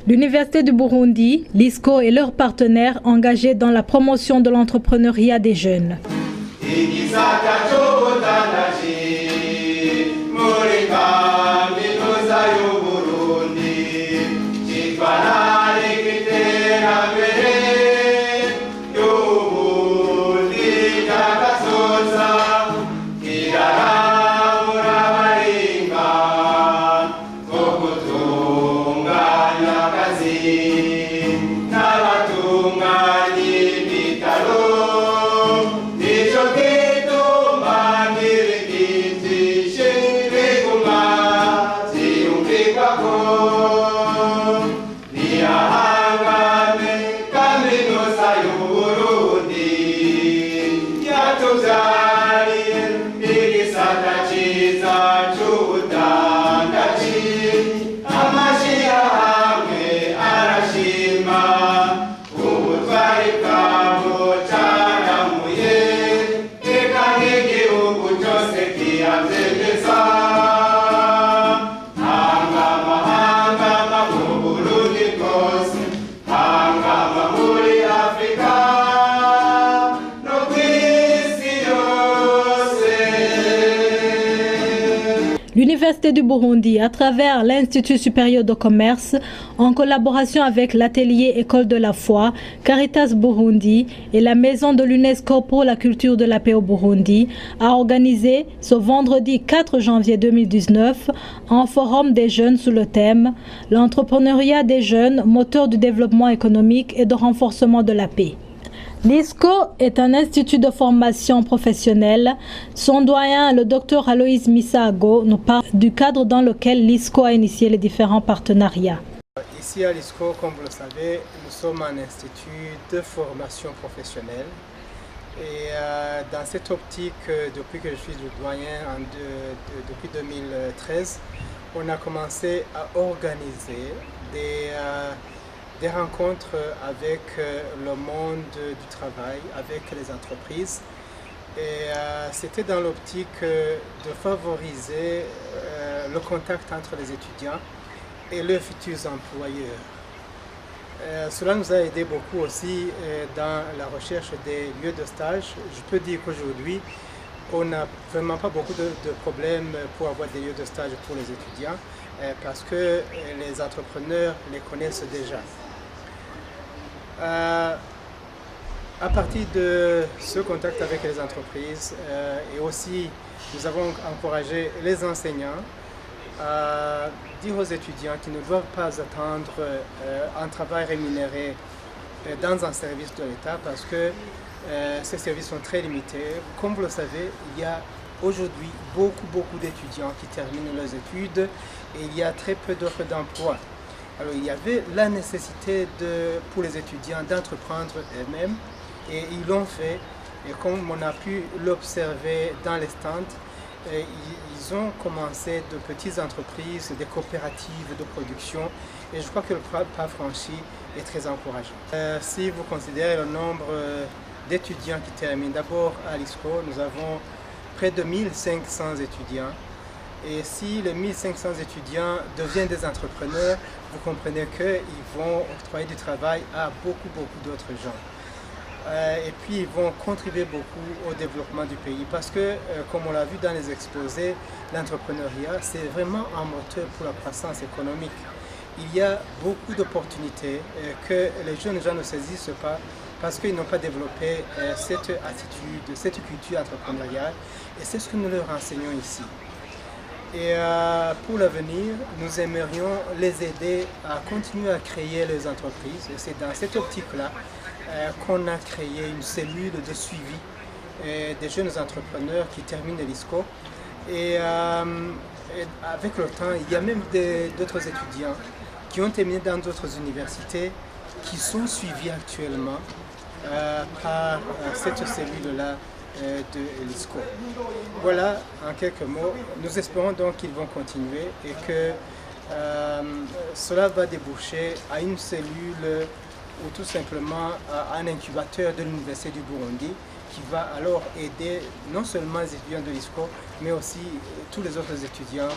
L'Université du Burundi, l'ISCO et leurs partenaires engagés dans la promotion de l'entrepreneuriat des jeunes. L'Université du Burundi, à travers l'Institut supérieur de commerce, en collaboration avec l'atelier École de la foi, Caritas Burundi et la Maison de l'UNESCO pour la culture de la paix au Burundi, a organisé ce vendredi 4 janvier 2019 un forum des jeunes sous le thème « L'entrepreneuriat des jeunes, moteur du développement économique et de renforcement de la paix ». L'ISCO est un institut de formation professionnelle. Son doyen, le Dr Aloïs Misago, nous parle du cadre dans lequel l'ISCO a initié les différents partenariats. Ici à l'ISCO, comme vous le savez, nous sommes un institut de formation professionnelle. Et dans cette optique, depuis que je suis le doyen depuis 2013, on a commencé à organiser des rencontres avec le monde du travail, avec les entreprises. Et c'était dans l'optique de favoriser le contact entre les étudiants et leurs futurs employeurs. Cela nous a aidé beaucoup aussi dans la recherche des lieux de stage. Je peux dire qu'aujourd'hui, on n'a vraiment pas beaucoup de problèmes pour avoir des lieux de stage pour les étudiants parce que les entrepreneurs les connaissent déjà. À partir de ce contact avec les entreprises et aussi nous avons encouragé les enseignants à dire aux étudiants qu'ils ne doivent pas attendre un travail rémunéré dans un service de l'État parce que ces services sont très limités. Comme vous le savez, il y a aujourd'hui beaucoup d'étudiants qui terminent leurs études et il y a très peu d'offres d'emploi. Alors il y avait la nécessité pour les étudiants d'entreprendre eux-mêmes et ils l'ont fait. Et comme on a pu l'observer dans les stands, ils ont commencé de petites entreprises, des coopératives de production et je crois que le pas franchi est très encourageant. Si vous considérez le nombre d'étudiants qui terminent, d'abord à l'ISCO, nous avons près de 1500 étudiants. Et si les 1500 étudiants deviennent des entrepreneurs, vous comprenez qu'ils vont octroyer du travail à beaucoup d'autres gens. Et puis ils vont contribuer beaucoup au développement du pays parce que, comme on l'a vu dans les exposés, l'entrepreneuriat, c'est vraiment un moteur pour la croissance économique. Il y a beaucoup d'opportunités que les jeunes gens ne saisissent pas parce qu'ils n'ont pas développé cette attitude, cette culture entrepreneuriale et c'est ce que nous leur enseignons ici. Et pour l'avenir, nous aimerions les aider à continuer à créer les entreprises. Et c'est dans cette optique-là qu'on a créé une cellule de suivi des jeunes entrepreneurs qui terminent l'ISCO. Et avec le temps, il y a même d'autres étudiants qui ont terminé dans d'autres universités qui sont suivis actuellement par cette cellule-là de l'ISCO. Voilà en quelques mots. Nous espérons donc qu'ils vont continuer et que cela va déboucher à une cellule ou tout simplement à un incubateur de l'Université du Burundi qui va alors aider non seulement les étudiants de l'ISCO mais aussi tous les autres étudiants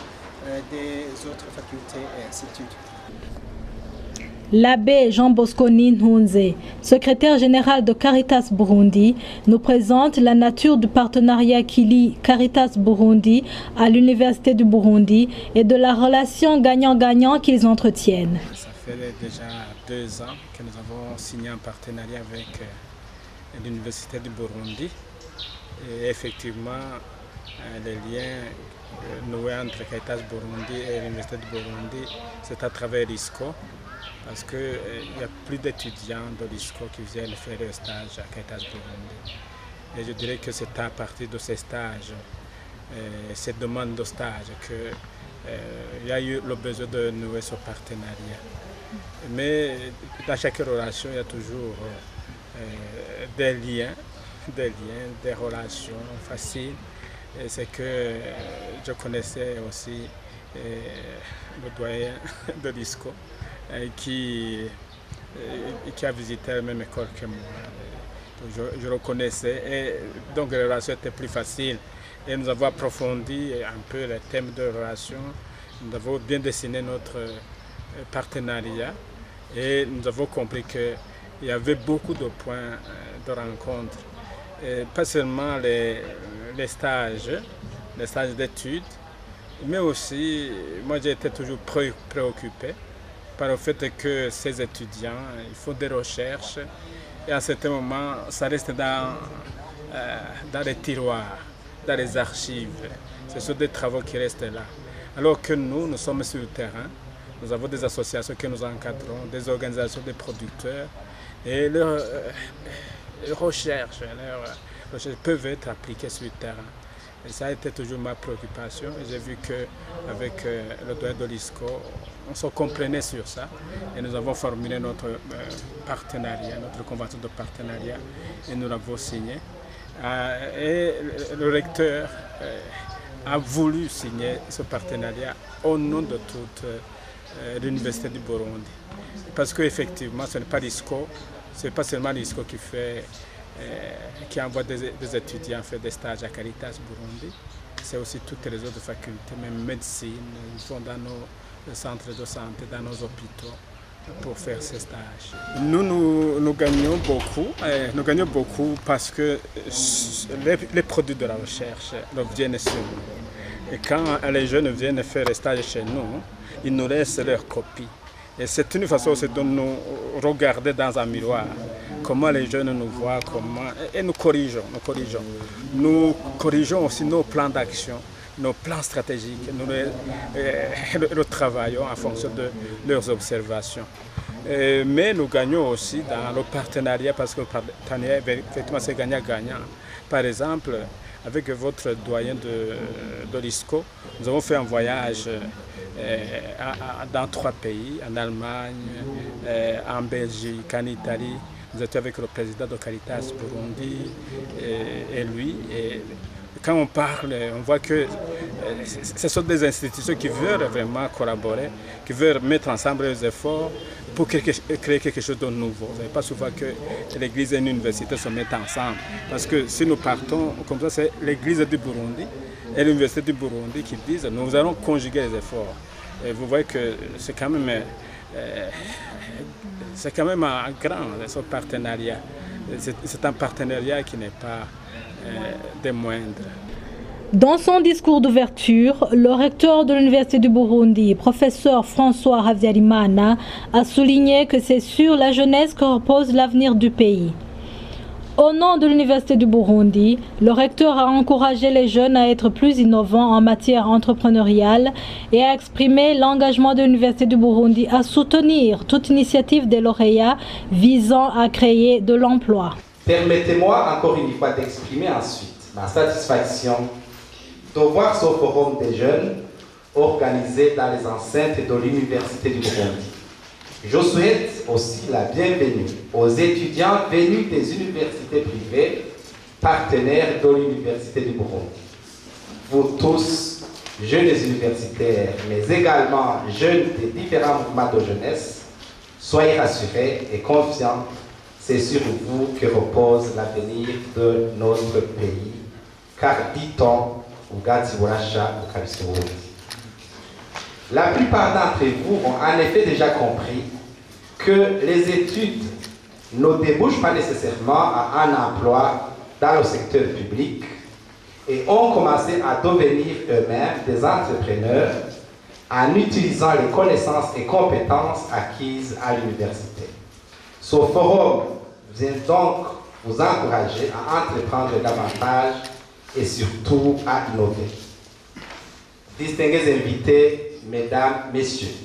des autres facultés et instituts. L'abbé Jean Bosco Ninhunze, secrétaire général de Caritas Burundi, nous présente la nature du partenariat qui lie Caritas Burundi à l'Université du Burundi et de la relation gagnant-gagnant qu'ils entretiennent. Ça fait déjà 2 ans que nous avons signé un partenariat avec l'Université du Burundi. Et effectivement, les liens noués entre Caritas Burundi et l'Université du Burundi, c'est à travers l'ISCO. Parce qu'il y a plus d'étudiants de l'ISCO qui viennent faire des stages à Caritas Burundi. Et je dirais que c'est à partir de ces stages, ces demandes de stage, qu'il y a eu le besoin de nouer ce partenariat. Mais dans chaque relation, il y a toujours des liens, des relations faciles. Et c'est que je connaissais aussi le doyen de l'ISCO. Qui a visité la même école que moi. Je le connaissais et donc les relations étaient plus faciles. Et nous avons approfondi un peu les thèmes de relations. Nous avons bien dessiné notre partenariat et nous avons compris qu'il y avait beaucoup de points de rencontre. Et pas seulement les stages d'études, mais aussi, moi j'ai été toujours préoccupé par le fait que ces étudiants, il faut des recherches et à un certain moment, ça reste dans les tiroirs, dans les archives. Ce sont des travaux qui restent là. Alors que nous sommes sur le terrain, nous avons des associations que nous encadrons, des organisations de producteurs et leurs recherches peuvent être appliquées sur le terrain. Et ça a été toujours ma préoccupation et j'ai vu qu'avec le doyen de l'ISCO, on se comprenait sur ça et nous avons formulé notre partenariat, notre convention de partenariat et nous l'avons signé. Et le recteur a voulu signer ce partenariat au nom de toute l'Université du Burundi. Parce qu'effectivement, ce n'est pas l'ISCO, ce n'est pas seulement l'ISCO qui envoie des étudiants faire des stages à Caritas Burundi. C'est aussi toutes les autres facultés, même médecine, ils vont dans nos centres de santé, dans nos hôpitaux pour faire ces stages. Nous gagnons beaucoup parce que les produits de la recherche viennent chez nous. Et quand les jeunes viennent faire des stages chez nous, ils nous laissent leurs copies. Et c'est une façon aussi de nous regarder dans un miroir, comment les jeunes nous voient, et nous corrigeons. Nous corrigeons aussi nos plans d'action, nos plans stratégiques, nous le travaillons en fonction de leurs observations. Mais nous gagnons aussi dans le partenariat, parce que le partenariat, effectivement, c'est gagnant-gagnant. Par exemple, avec votre doyen de l'ISCO, nous avons fait un voyage dans 3 pays, en Allemagne, en Belgique, en Italie. Nous étions avec le président de Caritas Burundi et lui. Et quand on parle, on voit que ce sont des institutions qui veulent vraiment collaborer, qui veulent mettre ensemble les efforts pour créer quelque chose de nouveau. Ce n'est pas souvent que l'Église et l'université se mettent ensemble. Parce que si nous partons comme ça, c'est l'Église du Burundi et l'Université du Burundi qui disent nous allons conjuguer les efforts. Et vous voyez que c'est quand même un grand ce partenariat. C'est un partenariat qui n'est pas des moindres. Dans son discours d'ouverture, le recteur de l'Université du Burundi, professeur François Havyarimana, a souligné que c'est sur la jeunesse que repose l'avenir du pays. Au nom de l'Université du Burundi, le recteur a encouragé les jeunes à être plus innovants en matière entrepreneuriale et a exprimé l'engagement de l'Université du Burundi à soutenir toute initiative des lauréats visant à créer de l'emploi. Permettez-moi encore une fois d'exprimer ensuite ma satisfaction de voir ce forum des jeunes organisé dans les enceintes de l'Université du Burundi. Je souhaite aussi la bienvenue aux étudiants venus des universités privées, partenaires de l'Université du Burundi. Vous tous, jeunes universitaires, mais également jeunes des différents mouvements de jeunesse, soyez rassurés et confiants, c'est sur vous que repose l'avenir de notre pays, car dit-on, la plupart d'entre vous ont en effet déjà compris que les études ne débouchent pas nécessairement à un emploi dans le secteur public et ont commencé à devenir eux-mêmes des entrepreneurs en utilisant les connaissances et compétences acquises à l'université. Ce forum vient donc vous encourager à entreprendre davantage et surtout à innover. Distingués invités, mesdames, messieurs,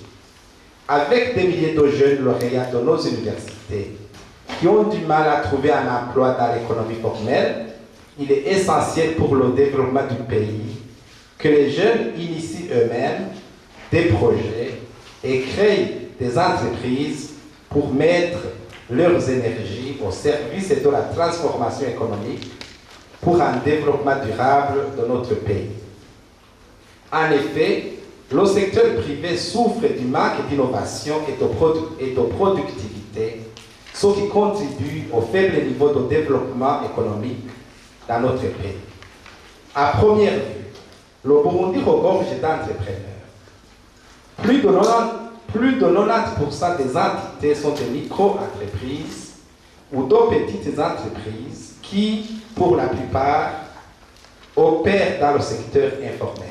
avec des milliers de jeunes lauréats de nos universités qui ont du mal à trouver un emploi dans l'économie formelle, il est essentiel pour le développement du pays que les jeunes initient eux-mêmes des projets et créent des entreprises pour mettre leurs énergies au service de la transformation économique pour un développement durable de notre pays. En effet, le secteur privé souffre du manque d'innovation et de productivité, ce qui contribue au faible niveau de développement économique dans notre pays. À première vue, le Burundi regorge d'entrepreneurs. Plus de 90% des entités sont des micro-entreprises ou de petites entreprises qui, pour la plupart, opèrent dans le secteur informel.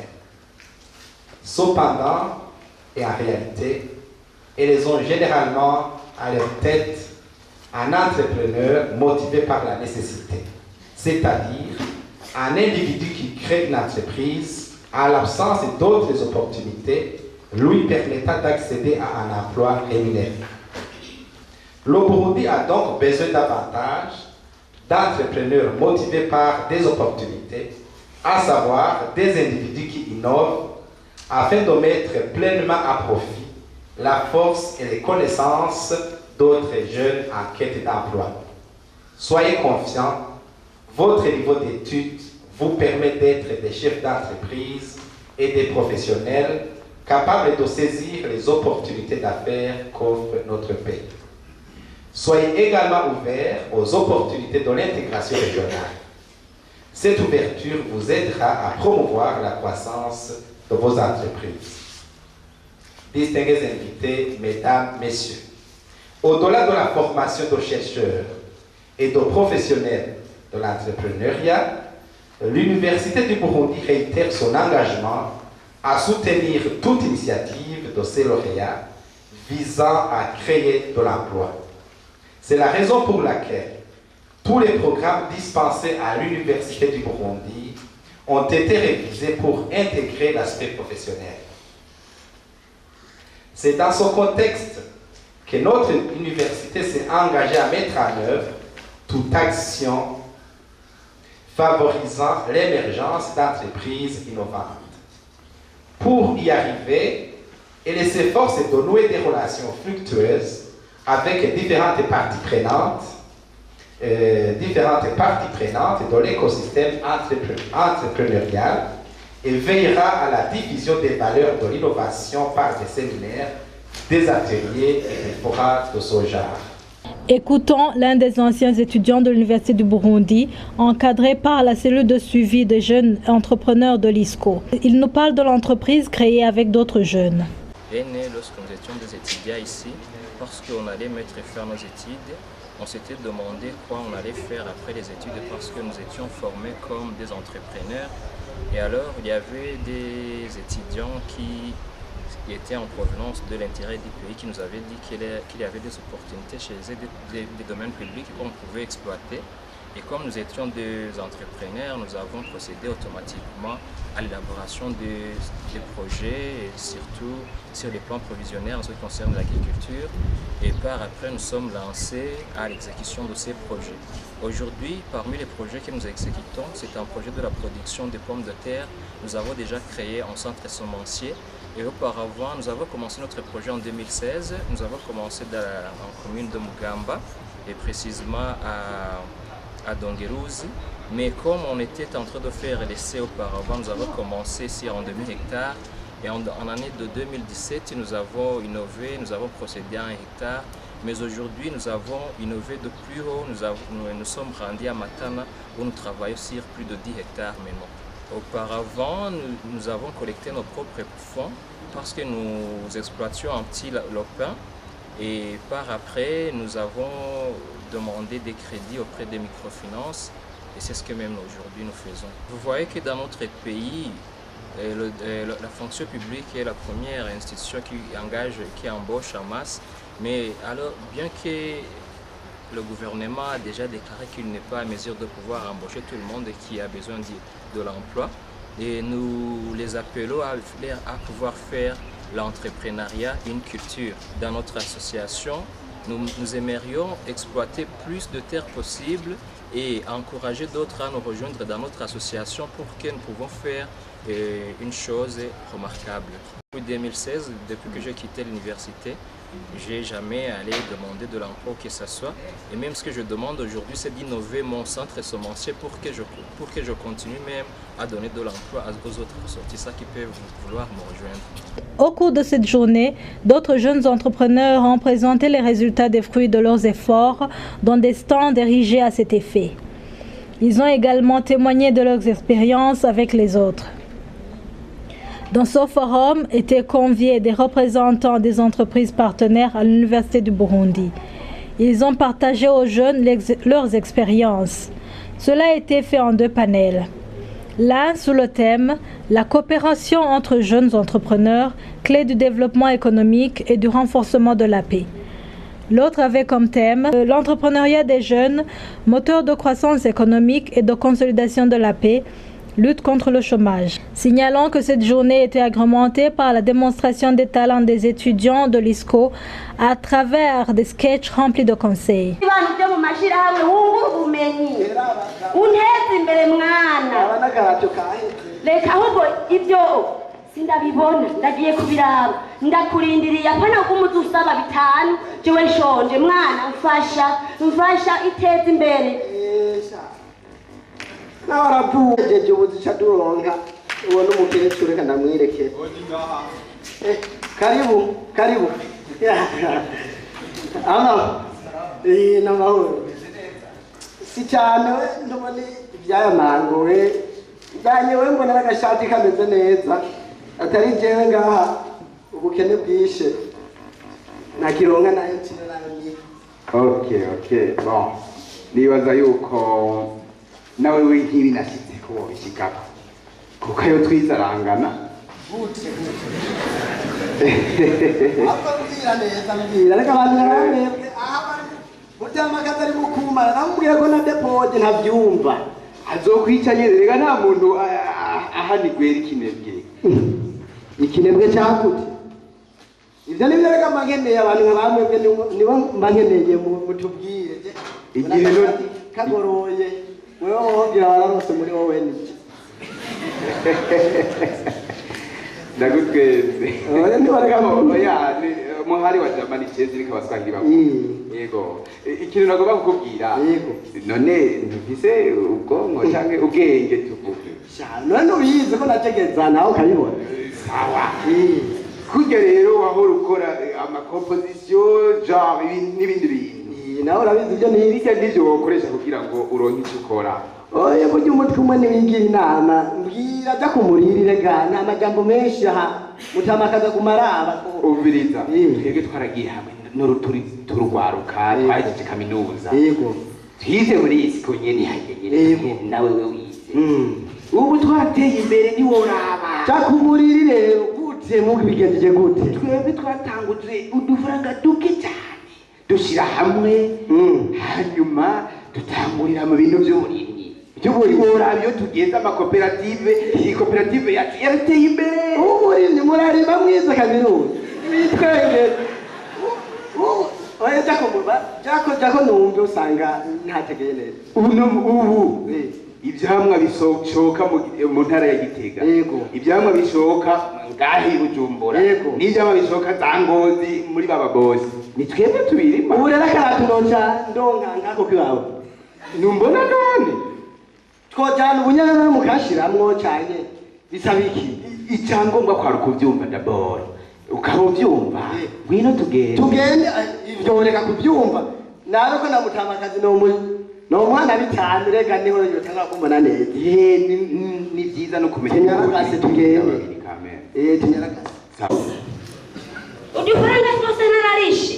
Cependant, et en réalité, elles ont généralement à leur tête un entrepreneur motivé par la nécessité, c'est-à-dire un individu qui crée une entreprise en l'absence d'autres opportunités lui permettant d'accéder à un emploi rémunéré. Le Burundi a donc besoin davantage d'entrepreneurs motivés par des opportunités, à savoir des individus qui innovent afin de mettre pleinement à profit la force et les connaissances d'autres jeunes en quête d'emploi. Soyez confiants, votre niveau d'études vous permet d'être des chefs d'entreprise et des professionnels capables de saisir les opportunités d'affaires qu'offre notre pays. Soyez également ouverts aux opportunités de l'intégration régionale. Cette ouverture vous aidera à promouvoir la croissance de vos entreprises. Distingués invités, mesdames, messieurs, au-delà de la formation de chercheurs et de professionnels de l'entrepreneuriat, l'Université du Burundi réitère son engagement à soutenir toute initiative de ses lauréats visant à créer de l'emploi. C'est la raison pour laquelle tous les programmes dispensés à l'Université du Burundi ont été révisés pour intégrer l'aspect professionnel. C'est dans ce contexte que notre université s'est engagée à mettre en œuvre toute action favorisant l'émergence d'entreprises innovantes. Pour y arriver, elle s'efforce de nouer des relations fructueuses avec différentes parties prenantes de l'écosystème entrepreneurial et veillera à la diffusion des valeurs de l'innovation par des séminaires, des ateliers et des forums de ce genre. Écoutons l'un des anciens étudiants de l'Université du Burundi, encadré par la cellule de suivi des jeunes entrepreneurs de l'ISCO. Il nous parle de l'entreprise créée avec d'autres jeunes. Est né lorsque nous étions des étudiants ici, parce qu'on allait mettre fin à nos études, on s'était demandé quoi on allait faire après les études parce que nous étions formés comme des entrepreneurs. Et alors, il y avait des étudiants qui étaient en provenance de l'intérieur du pays qui nous avaient dit qu'il y avait des opportunités chez eux, des domaines publics qu'on pouvait exploiter. Et comme nous étions des entrepreneurs, nous avons procédé automatiquement à l'élaboration des projets, et surtout sur les plans provisionnaires en ce qui concerne l'agriculture. Et par après, nous sommes lancés à l'exécution de ces projets. Aujourd'hui, parmi les projets que nous exécutons, c'est un projet de la production de pommes de terre. Nous avons déjà créé un centre semencier. Et auparavant, nous avons commencé notre projet en 2016. Nous avons commencé dans la commune de Mugamba, et précisément à Dongeruzi. Mais comme on était en train de faire l'essai auparavant, nous avons commencé sur un demi-hectare. Et en année de 2017, nous avons innové, nous avons procédé à 1 hectare. Mais aujourd'hui, nous avons innové de plus haut. Nous sommes rendus à Matana où nous travaillons sur plus de 10 hectares maintenant. Auparavant, nous avons collecté nos propres fonds parce que nous exploitions un petit lopin Et par après, nous avons demandé des crédits auprès des microfinances et c'est ce que même aujourd'hui nous faisons. Vous voyez que dans notre pays, la fonction publique est la première institution qui embauche en masse, mais alors bien que le gouvernement a déjà déclaré qu'il n'est pas à mesure de pouvoir embaucher tout le monde qui a besoin de l'emploi, et nous les appelons à pouvoir faire l'entrepreneuriat une culture. Dans notre association, nous aimerions exploiter plus de terres possibles et encourager d'autres à nous rejoindre dans notre association pour que nous pouvons faire une chose remarquable. Depuis 2016, depuis que j'ai quitté l'université, j'ai jamais allé demander de l'emploi que ce soit. Et même ce que je demande aujourd'hui, c'est d'innover mon centre semencier pour que je continue même à donner de l'emploi aux autres ressortissants qui peuvent vouloir me rejoindre. Au cours de cette journée, d'autres jeunes entrepreneurs ont présenté les résultats des fruits de leurs efforts dans des stands érigés à cet effet. Ils ont également témoigné de leurs expériences avec les autres. Dans ce forum étaient conviés des représentants des entreprises partenaires à l'Université du Burundi. Ils ont partagé aux jeunes leurs expériences. Cela a été fait en 2 panels. L'un sous le thème « La coopération entre jeunes entrepreneurs, clé du développement économique et du renforcement de la paix ». L'autre avait comme thème « L'entrepreneuriat des jeunes, moteur de croissance économique et de consolidation de la paix ». Lutte contre le chômage. Signalons que cette journée était agrémentée par la démonstration des talents des étudiants de l'ISCO à travers des sketchs remplis de conseils. Nawaravujeje ubuzica duronka uwo n'umukecuru reka ndamwireke karibu n'amahoro si cyane ndubona ibyaya mango we njyanye we mbona n'agashati kameze neza atari jewe ngaha ubukene bwishe nakironka nayo nsino nayo Okay, bon nibaza yuko nawe w'inkiri nashize ko wabishikako kuko ayo twizarangana mbwira neza mbwira reka abantu baramwebwe aha bari mutamakazi ari mukumara namubwira ko na depoje ntabyumva azokwica nyene rega nta muntu ahanigwera ikinebwe cyakute ivyo nivyo reka mbankeneye abantu nk'abamwebwe nibo mbankeneye mutubwire igihe no kagoroye wewe wogira bararose muri wowe niki ndagutweze ni bareka oya muhari wa Germany cheze rika baswahili bako yego ikintu nagomba kukubwira yego none ntufise ubwonko canke ubwenge tuvuge none uyize ko nategeza nawe ukabibona sawa kurya rero wahora ukora amakomposition genre n'ibindi bintu nawe urabizi ibyo n'ibijya n'ivyo wokoresha kugira ngo uronke icyo ukora oya burya umutwe umwe niwigira inama mbwira ajya kumuririre ga ni amajambo menshi aha mutamakaza kumaraba umviriza twebwe twaragiye hamwe n'uruturi turugwaruka twahejeje kaminuza yego twize muri isiko nyene hagenyere nawe we wize ubu twateye imbere ntiworaba cyakumuriri rero gute mu bigenjeje gute twebwe twatanguje udufaranga duke cyane dushira hamwe hanyuma dutangurira mu bintu by'uburimyi by'uburimyi iyo tugeze amakoperative iyi koperative yacu yarateye imbere uburimyi murarima mwiza kaminuza bitwenge oya jako numve usanga ntategeye neza ubu ibyamwa bishoka mu ntara ya Gitega ibyamwa bishoka ngahi Bujumbura n'ibyamwa bishoka za Ngozi muri baba boss ni twebwe tubirima ubu rero karatunoca ndonka nkako kibawe numbona none twojana ubunyana mukashiramwo cyane bisaba iki icyangombwa kwa rukubyumva d'abord ukaba ubyumva ngwino tugende ibyo reka kubyumva nawe ko namutamakazi no mwana bitanu rega niho yotanga kumbona neza ni byiza no kumenya nyaragase tugende tunyaragase udufaranga twose nararishe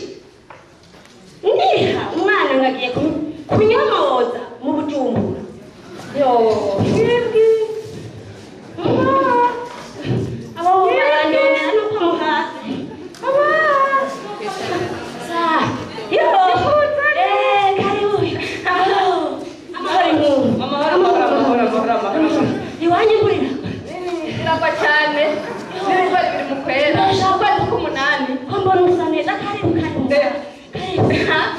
kunyamoza mu Bujumbura yo yibwi abo baranyonera nuko muhazi aba sa yo karibu amahoro iwanyu burira iragwa cyane n'ibigori biri mu kwera ukwezi k'umunani ko mbona usa neza karibu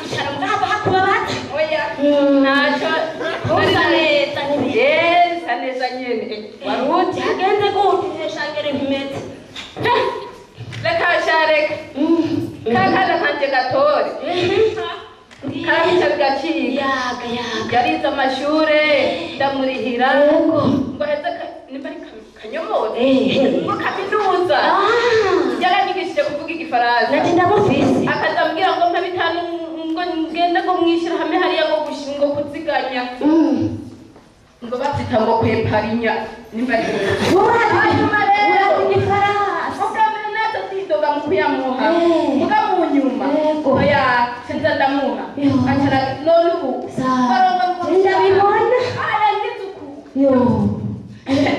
icara mugahava hakuba bata oya ntacyo usa neza usa neza nyene waruti hagenze gute shangere nkimeze reka shareka kakana kanje gatore karabica bigaciga yarize amashure ndamurihira ngo heze nimba ari kanyomoza ngo kaminuza yaranyigishije kuvuga igifaransa nati ndamufise akazambwira ngo mpa bitanu ngo ngende ngo mwishira hamwe hariya ngo gushingo kuziganya ngo bavyita ngo kweparinya nimba ari igifaransa ukamenya neza tidoga mu kuyamuha muga mu nyuma oya sinza ndamuha acara none ubu baronga ngo ndabibona arangize uku yo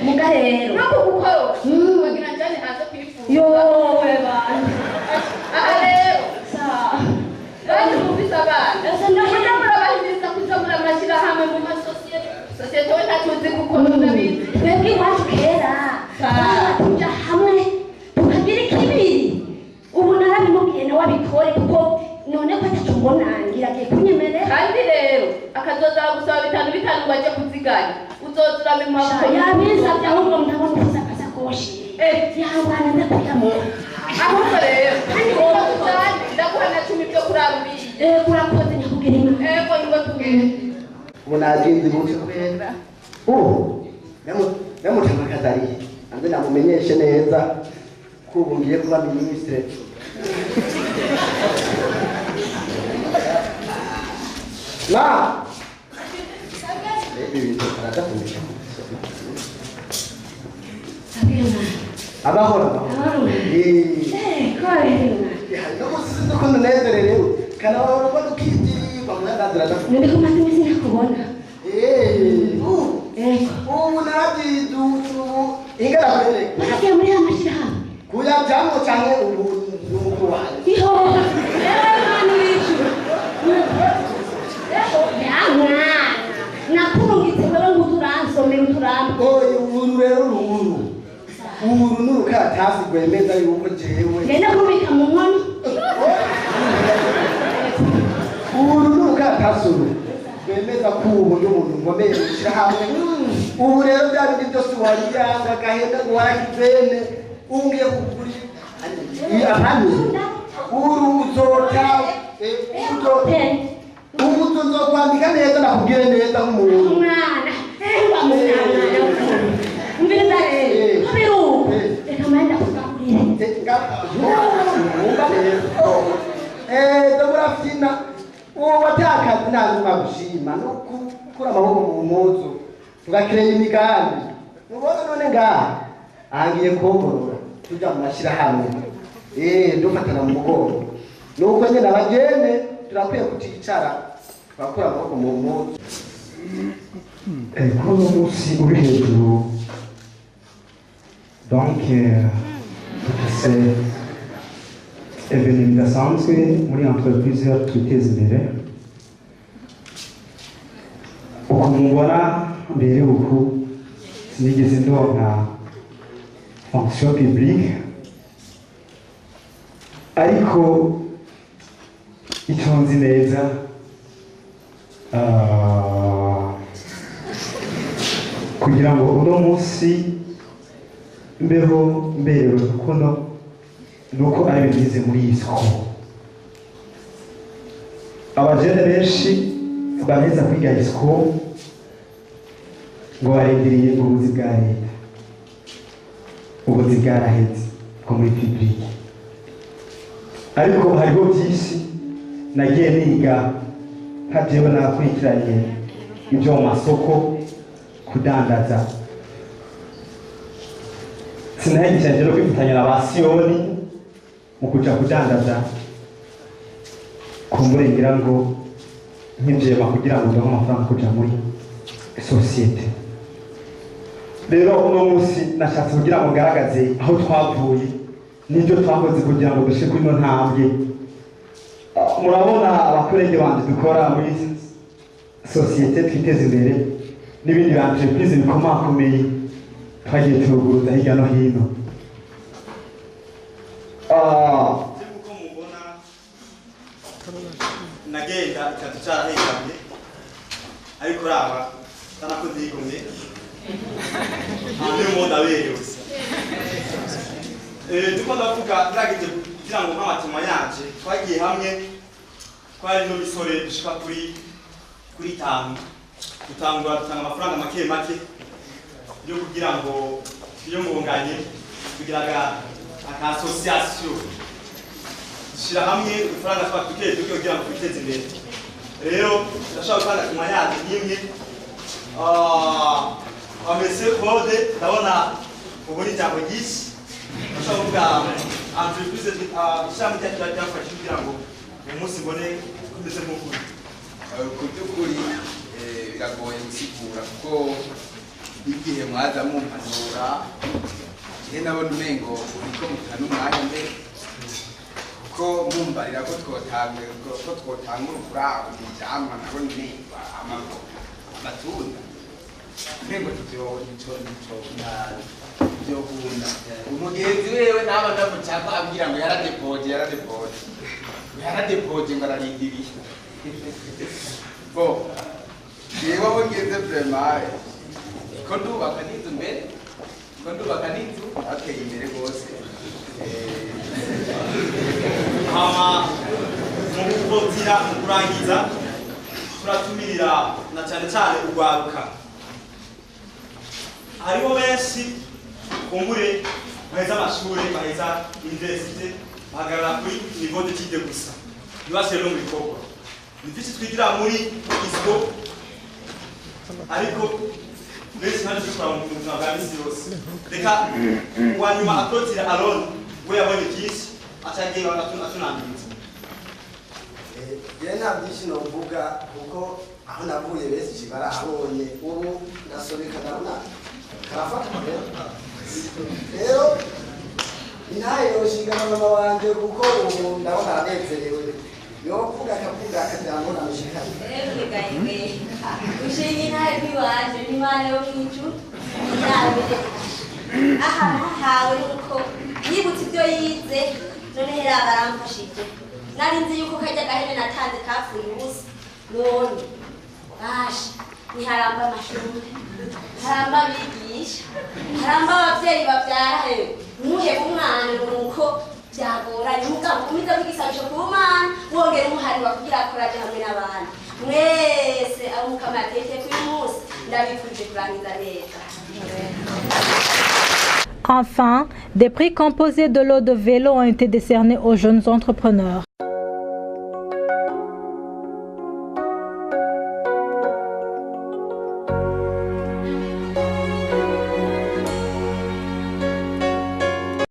muga rero no kugukora wagira njane haza kwifuza yo weba rero sa kandi mufise abana ese ndamura bahimiriza kuzamura amashira hamwe mu masosiyete we ntatuzi kuko ndabizi twebwe iwacu kera tuja hamwe tukagira ikibiri ubu narabimubwiye nawe abikore kuko none ko atatumbona ngiragiye kunyemerera kandi rero akazoza gusaba bitanu ngo aje kuziganya uzozurame mu maboko yabisabye ahubwo ndabona ufuza akasakoshi yangwana ndakuyamuha ahubwo rero kandi ndaguha na 10 byo kurarubisha kurakoze nyakubwira inka ngo tubwire munagenzi muce kubera namutamakazi anze namumenyeshe neza ko ubu ngiye kuba ministre na ibintu karadakundisha abahora ko nezererewe kana wabona ukijiriba mwanazira nende ko maze misi nakubona ubu narabyidu ingara kwere nakagiye muri amashira kuya jambo canke ubu nuko wanje iho mani wicu yamwana nakungitse wewe nguturansome uturambo ubu rero ubu n'urukaratasi rwemeza yuko jewe genda kubika mu nkono ubu n'urukaratasi rwemeza ko ubu n'umuntu ngomeye gushyira hamwe ubu rero bya bindi byose wariyanga agahenda ngo warakizene ungiye kugura ahandi uru uzota ubu tuzokwandika neza nakubwire neza nk'umuntu umwana mbiriza rero kabiru reka manda kugakurire ndamurafyina uwo watakazi ntabwo mwagushima no gukura amaboko mu mpuzu tugakireye imigambi mubona none ngaha ahangiye komorora tujya mu mashyirahamwe dufatana mu mugongo nuko nyine abagene turakwiye kuticara tugakura amaboko mu mpuzu kuri uno munsi uri hejuru donc dufise ibintu bidasanzwe muri entreprise yacu twiteza imbere uko mubona mbere uku sinigeze ndonka fonction publique ariko icyo nzi neza kugira ngo uno munsi mbeho mberewe kuko nuko ari ibintu bize muri iyi soko abajene benshi baheza kwiga isiko ngo barindiriye ubuzi bwa leta ubuzi bwaraheze bwo muri publique ariko hariho byinshi nagiye niga ntajewe nakurikiranye ibyo mu masoko kudandaza sinahegeje no kwifatanya na basiyoni mu kuja kudandaza kumurengera ngo nk'ivyema kugira ngo ndonke amafaranga kuja muri sosiyete. Rero uno munsi nashatse kugira ngo ngaragaze aho twavuye n'ibyo twakoze kugira ngo dushike kuri ino ntambwe. Murabona abakorege banje dukora muri sosiyete twiteza imbere n'ibindi ba entreprise bikomakomeye twagiye turuguruza hirya no hino. Uko mubona nagenda itatu carahengamye ariko raba tanako ndigomye andi mo daberewe duko ndavuga ndagije kugira ngo nk'amatima yanje twagiye hamwe twari no bisore dushika kuri tanu dutangura dutanga amafaranga make make yo kugira ngo twiyungunganye kugira aka association dushira hamwe udufaranga twa duke kugira ngo twiteze imbere. Rero ndashaka gutanga ku mayaje nimwe amese code ndabona ubu ni jambo ryinshi ndashaka kuvuga entreprise ishami ryafashe kugira ngo umunsi mbone ndetse mukuru ku by'ukuri biragoye gusigura kuko igihe mwaza mumpanura ihe nabona umengo uriko mutana umwanya mbere kuko mumbarira ko twotangura ukuraho ivyamwa nabo nyine amatunda umengo vyokunda umugenzi wewe naba ndamucapa abwira ngo yaradepoje ngo ararindiriye bo yewe aho ngeze vraiment ko ndubaka n'inzu mbere ateye imbere rwose hama mu kuvotira mu kurangiza turatumirira na cyane cyane urwaruka. Hariho benshi kumbure baheza amashuri baheza universite bahagarara kuri niveau d'étude gusa ntibashire no mu bikorwa. Ni byinshi twigira muri isco ariko benshi ntabwo dukora mu buzima bwa misi yose. Reka wanyuma atotira Aroni we yabonye byinshi acagiye atunambiriza. Nta byinshi novuga kuko aho navuye benshi barahabonye ubu nasobeka ndabona karafata rero intaye yoshinga na mama wanje kuko ubu ndabona aranezerewe yovuga akavuga akajambo namushikana ushinga intaye kwiwanje n'Imana yo mw'ijuru irabire ahawe nuko yibutse ibyo yize none hera baramfashije nari nzi yuko kajya gahene natanze kapfuye ubusa none basha niharamba amashuri haramba abigisha haramba abavyeyi bavyara hewe muheba umwana nuko byagoranye mugabo umiza kwigisabisha ku Mana wongera umuhari wakugira akoraje hamwe n'abandi mwese abo mukama yateke kuri munsi ndabifurije kurangiza neza. Enfin, des prix composés de lots de vélos ont été décernés aux jeunes entrepreneurs.